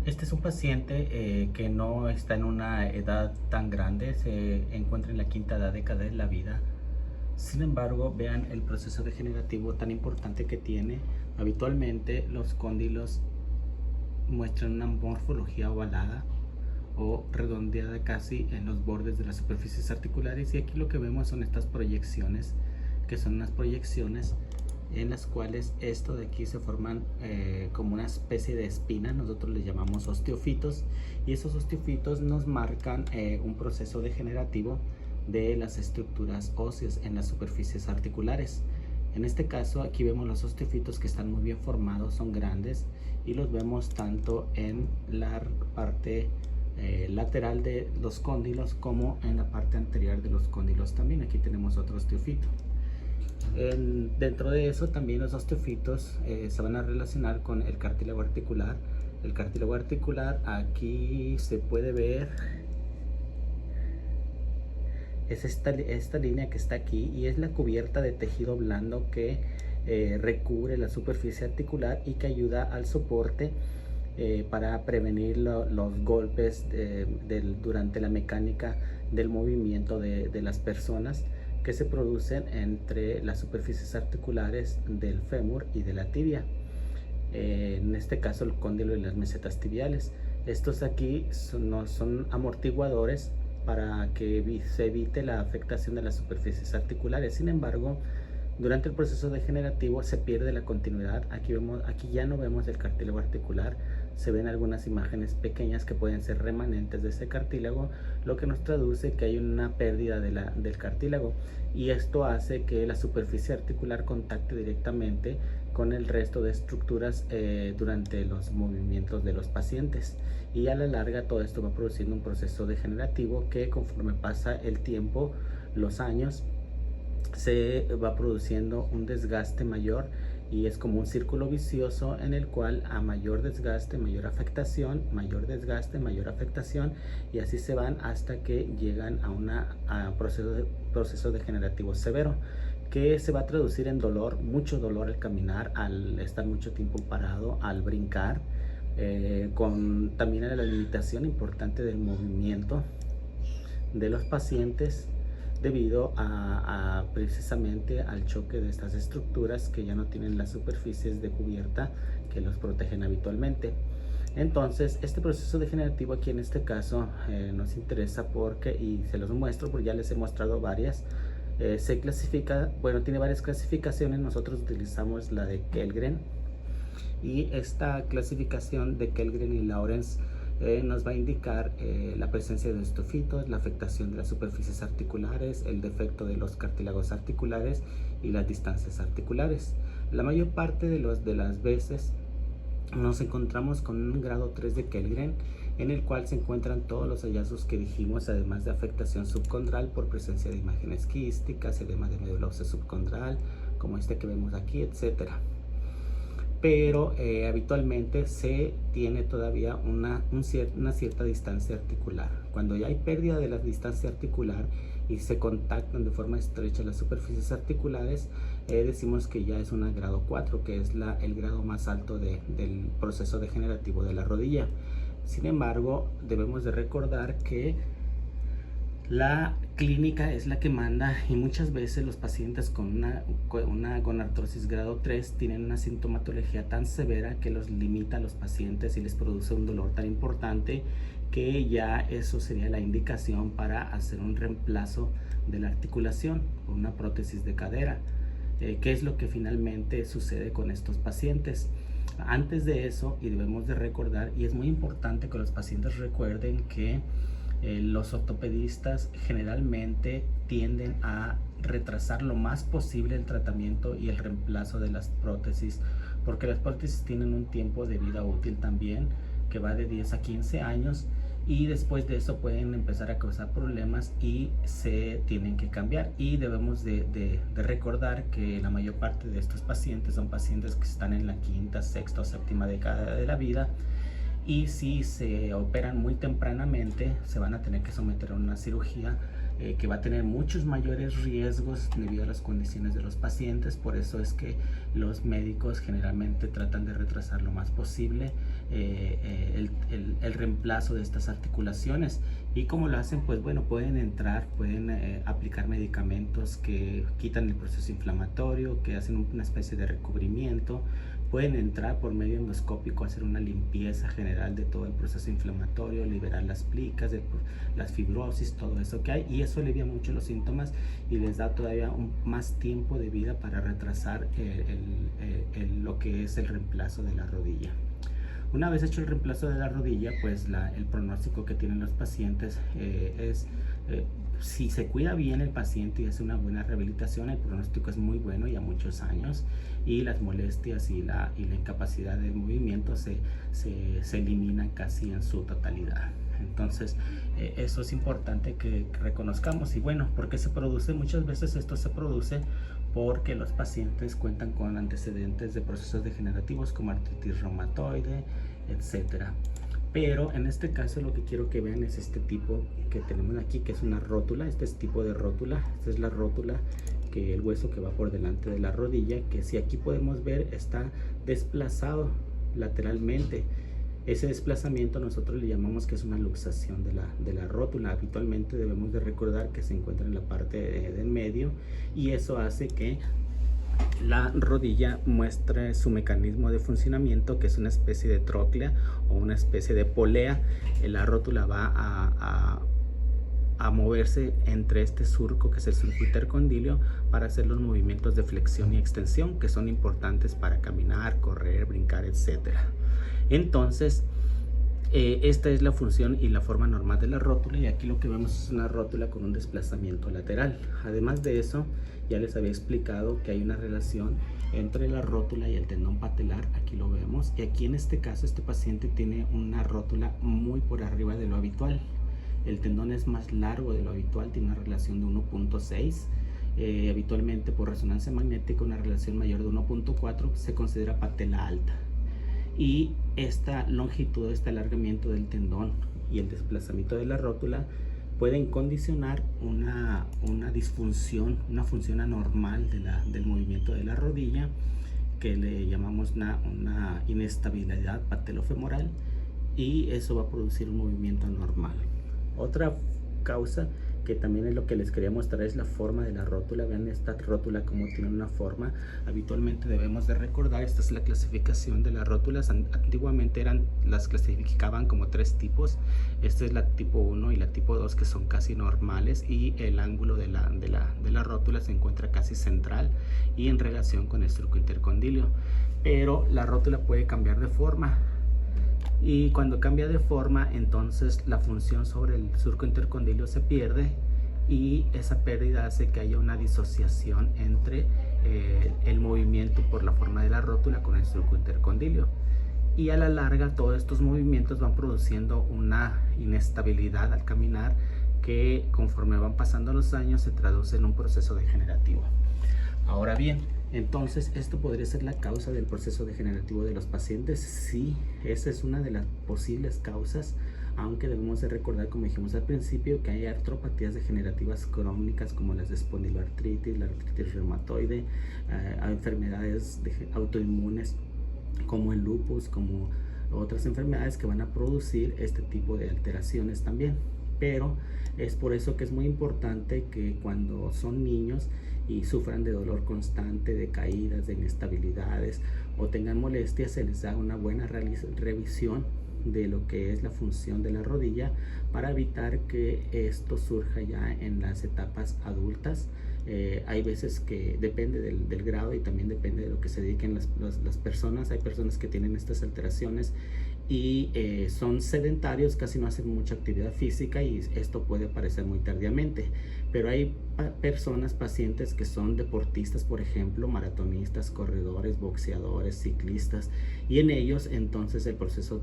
Este es un paciente que no está en una edad tan grande, se encuentra en la quinta década de la vida. Sin embargo, vean el proceso degenerativo tan importante que tiene. Habitualmente los cóndilos muestran una morfología ovalada o redondeada casi en los bordes de las superficies articulares, y aquí lo que vemos son estas proyecciones, que son unas proyecciones en las cuales esto de aquí se forman como una especie de espina. Nosotros les llamamos osteofitos, y esos osteofitos nos marcan un proceso degenerativo de las estructuras óseas en las superficies articulares. En este caso aquí vemos los osteofitos que están muy bien formados, son grandes, y los vemos tanto en la parte lateral de los cóndilos como en la parte anterior de los cóndilos también. Aquí tenemos otro osteofito. Dentro de eso también los osteofitos se van a relacionar con el cartílago articular. El cartílago articular, aquí se puede ver, es esta línea que está aquí, y es la cubierta de tejido blando que recubre la superficie articular y que ayuda al soporte para prevenir los golpes durante la mecánica del movimiento de las personas, que se producen entre las superficies articulares del fémur y de la tibia. En este caso el cóndilo y las mesetas tibiales. Estos aquí son amortiguadores para que se evite la afectación de las superficies articulares. Sin embargo, durante el proceso degenerativo se pierde la continuidad. Aquí ya no vemos el cartílago articular, se ven algunas imágenes pequeñas que pueden ser remanentes de ese cartílago, lo que nos traduce que hay una pérdida del cartílago, y esto hace que la superficie articular contacte directamente con el resto de estructuras durante los movimientos de los pacientes, y a la larga todo esto va produciendo un proceso degenerativo que, conforme pasa el tiempo, los años, se va produciendo un desgaste mayor, y es como un círculo vicioso en el cual a mayor desgaste, mayor afectación, mayor desgaste, mayor afectación, y así se van hasta que llegan a un proceso degenerativo severo, que se va a traducir en dolor, mucho dolor al caminar, al estar mucho tiempo parado, al brincar, con también la limitación importante del movimiento de los pacientes, debido a precisamente al choque de estas estructuras que ya no tienen las superficies de cubierta que los protegen habitualmente. Entonces, este proceso degenerativo aquí en este caso nos interesa porque, y se los muestro porque ya les he mostrado varias, se clasifica, bueno, tiene varias clasificaciones. Nosotros utilizamos la de Kellgren, y esta clasificación de Kellgren y Lawrence nos va a indicar la presencia de osteofitos, la afectación de las superficies articulares, el defecto de los cartílagos articulares y las distancias articulares. La mayor parte de las veces nos encontramos con un grado 3 de Kellgren, en el cual se encuentran todos los hallazgos que dijimos, además de afectación subcondral por presencia de imágenes quísticas, edema de médula ósea subcondral, como este que vemos aquí, etcétera. Pero habitualmente se tiene todavía una cierta distancia articular. Cuando ya hay pérdida de la distancia articular y se contactan de forma estrecha las superficies articulares, decimos que ya es un grado 4, que es el grado más alto del proceso degenerativo de la rodilla. Sin embargo, debemos de recordar que la clínica es la que manda, y muchas veces los pacientes con una gonartrosis grado 3 tienen una sintomatología tan severa que los limita a los pacientes y les produce un dolor tan importante que ya eso sería la indicación para hacer un reemplazo de la articulación por una prótesis de cadera. ¿Qué es lo que finalmente sucede con estos pacientes? Antes de eso, y debemos de recordar, y es muy importante que los pacientes recuerden que los ortopedistas generalmente tienden a retrasar lo más posible el tratamiento y el reemplazo de las prótesis, porque las prótesis tienen un tiempo de vida útil también que va de 10 a 15 años, y después de eso pueden empezar a causar problemas y se tienen que cambiar. Y debemos de recordar que la mayor parte de estos pacientes son pacientes que están en la quinta, sexta o séptima década de la vida, y si se operan muy tempranamente se van a tener que someter a una cirugía que va a tener muchos mayores riesgos debido a las condiciones de los pacientes. Por eso es que los médicos generalmente tratan de retrasar lo más posible el reemplazo de estas articulaciones. ¿Y cómo lo hacen? Pues bueno, pueden entrar, pueden aplicar medicamentos que quitan el proceso inflamatorio, que hacen una especie de recubrimiento. Pueden entrar por medio endoscópico a hacer una limpieza general de todo el proceso inflamatorio, liberar las plicas, las fibrosis, todo eso que hay, y eso alivia mucho los síntomas y les da todavía más tiempo de vida para retrasar lo que es el reemplazo de la rodilla. Una vez hecho el reemplazo de la rodilla, pues el pronóstico que tienen los pacientes es, si se cuida bien el paciente y hace una buena rehabilitación, el pronóstico es muy bueno y a muchos años, y las molestias y la incapacidad del movimiento se eliminan casi en su totalidad. Entonces, eso es importante que reconozcamos. Y bueno, ¿por qué se produce? Muchas veces esto se produce porque los pacientes cuentan con antecedentes de procesos degenerativos como artritis reumatoide, etcétera. Pero en este caso lo que quiero que vean es este tipo que tenemos aquí, que es una rótula. Este es tipo de rótula. Esta es la rótula, que el hueso que va por delante de la rodilla, que si aquí podemos ver está desplazado lateralmente. Ese desplazamiento nosotros le llamamos que es una luxación de la rótula. Habitualmente debemos de recordar que se encuentra en la parte del medio, y eso hace que la rodilla muestre su mecanismo de funcionamiento, que es una especie de tróclea o una especie de polea. La rótula va a moverse entre este surco, que es el surco intercondilio, para hacer los movimientos de flexión y extensión, que son importantes para caminar, correr, brincar, etcétera. Entonces, esta es la función y la forma normal de la rótula, y aquí lo que vemos es una rótula con un desplazamiento lateral. Además de eso, ya les había explicado que hay una relación entre la rótula y el tendón patelar. Aquí lo vemos, y aquí en este caso este paciente tiene una rótula muy por arriba de lo habitual. El tendón es más largo de lo habitual, tiene una relación de 1.6. Habitualmente por resonancia magnética una relación mayor de 1.4 se considera patela alta. Y esta longitud, este alargamiento del tendón y el desplazamiento de la rótula pueden condicionar una disfunción, una función anormal del movimiento de la rodilla, que le llamamos una inestabilidad patelofemoral, y eso va a producir un movimiento anormal. Otra causa que también es lo que les quería mostrar es la forma de la rótula. Vean esta rótula como tiene una forma. Habitualmente debemos de recordar, esta es la clasificación de las rótulas. Antiguamente las clasificaban como 3 tipos. Esta es la tipo 1 y la tipo 2, que son casi normales, y el ángulo de la rótula se encuentra casi central y en relación con el surco intercondilio. Pero la rótula puede cambiar de forma, y cuando cambia de forma, entonces la función sobre el surco intercondilio se pierde, y esa pérdida hace que haya una disociación entre el movimiento por la forma de la rótula con el surco intercondilio, y a la larga todos estos movimientos van produciendo una inestabilidad al caminar, que conforme van pasando los años se traduce en un proceso degenerativo. Ahora bien, entonces, ¿esto podría ser la causa del proceso degenerativo de los pacientes? Sí, esa es una de las posibles causas, aunque debemos de recordar, como dijimos al principio, que hay artropatías degenerativas crónicas como las de espondiloartritis, la artritis reumatoide, enfermedades autoinmunes como el lupus, como otras enfermedades que van a producir este tipo de alteraciones también. Pero es por eso que es muy importante que cuando son niños y sufran de dolor constante, de caídas, de inestabilidades o tengan molestias, se les da una buena revisión de lo que es la función de la rodilla, para evitar que esto surja ya en las etapas adultas. Hay veces que depende del grado, y también depende de lo que se dediquen las personas. Hay personas que tienen estas alteraciones y son sedentarios, casi no hacen mucha actividad física, y esto puede aparecer muy tardíamente. Pero hay pacientes que son deportistas, por ejemplo, maratonistas, corredores, boxeadores, ciclistas, y en ellos entonces el proceso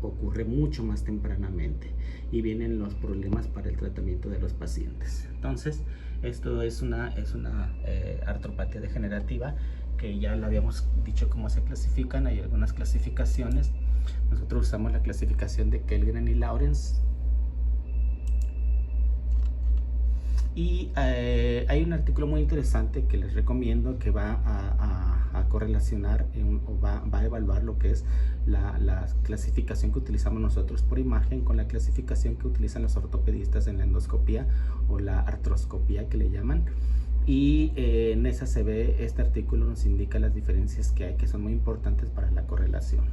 ocurre mucho más tempranamente y vienen los problemas para el tratamiento de los pacientes. Entonces, esto es una artropatía degenerativa, que ya lo habíamos dicho cómo se clasifican. Hay algunas clasificaciones. Nosotros usamos la clasificación de Kellgren y Lawrence. Y hay un artículo muy interesante que les recomiendo, que va a a correlacionar o va a evaluar lo que es la clasificación que utilizamos nosotros por imagen con la clasificación que utilizan los ortopedistas en la endoscopía o la artroscopía que le llaman. Y en esa se ve, este artículo nos indica las diferencias que hay, que son muy importantes para la correlación.